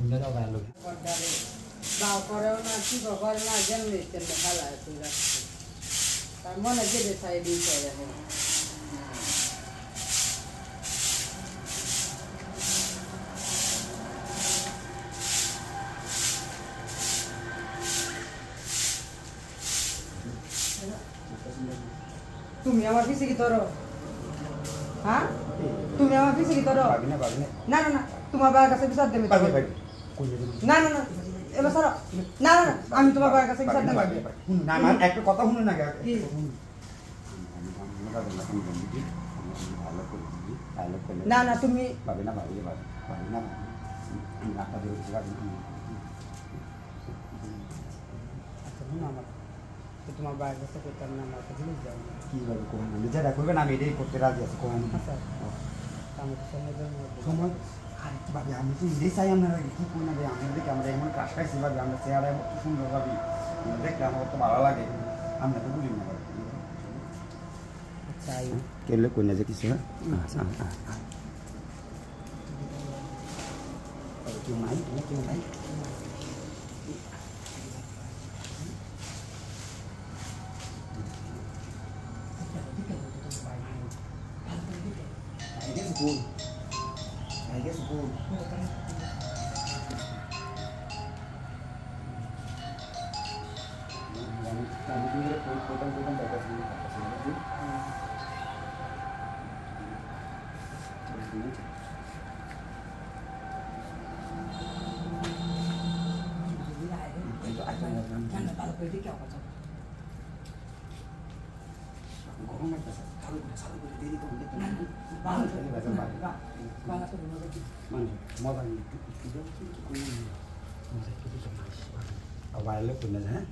Bunda đâu vào luôn. Vào corona chi vào corona dân người tiền được hay là từ là cái món này chỉ để xài đi xài rồi. তুমি আমার পিছে কি তোর হ্যাঁ তুমি আমার পিছে কি তোর না না না তোমার বাবার কাছে বিচার দেবে না না না এবার স্যার না না না আমি তোমার বাবার কাছে বিচার দেব না না একটা কথা শুনুন না না না তুমি পাবে না পাবে পাবে না রাস্তা দিয়ে তোমার বাবার কাছে করতাম না আমার কাছে যাও কিভাবে কোন যেটা করবেন আমি এটাই করতে রাজি আছি কোন আচ্ছা আমি তো সময় আর কিভাবে আমি তো নিজেই চাই আপনারা কি কোন না আমাদের দেখে আমরা এমন কাজ খাইছি ভাবে আমরা চেহারা এত সুন্দর ভাবি দেখলে আমার তো ভালো লাগে আমরা তো বুঝি না আচ্ছা কেলে কোন যে কিছু কেউ নাই কেউ নাই I guess good. Awalnya punya saya.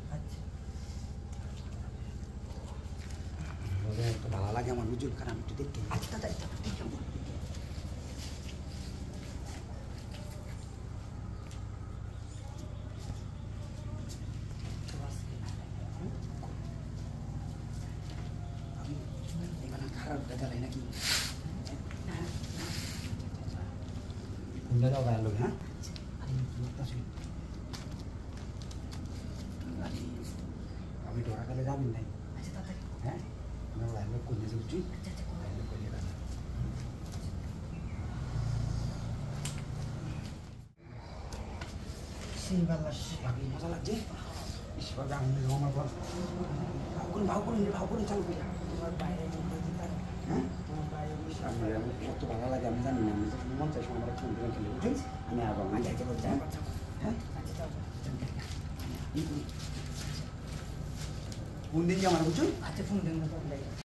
Boleh itu bala lagi sama wujud karena itu titik. Kita tak titik. Bunda đâu vào rồi hả? Kami doa kali kami nih. Hah? Mau lalu kunya suci. Simbalas lagi masalah je. Isbagang di rumah bos. Bau kun calu ya. Hah? Kami yang waktu bala lagi kami sana nih. Mau saya cuma mereka bilang kali. Ini abang aja coba jangan. Hah? Undin yang mana muncul? Ada pun dengan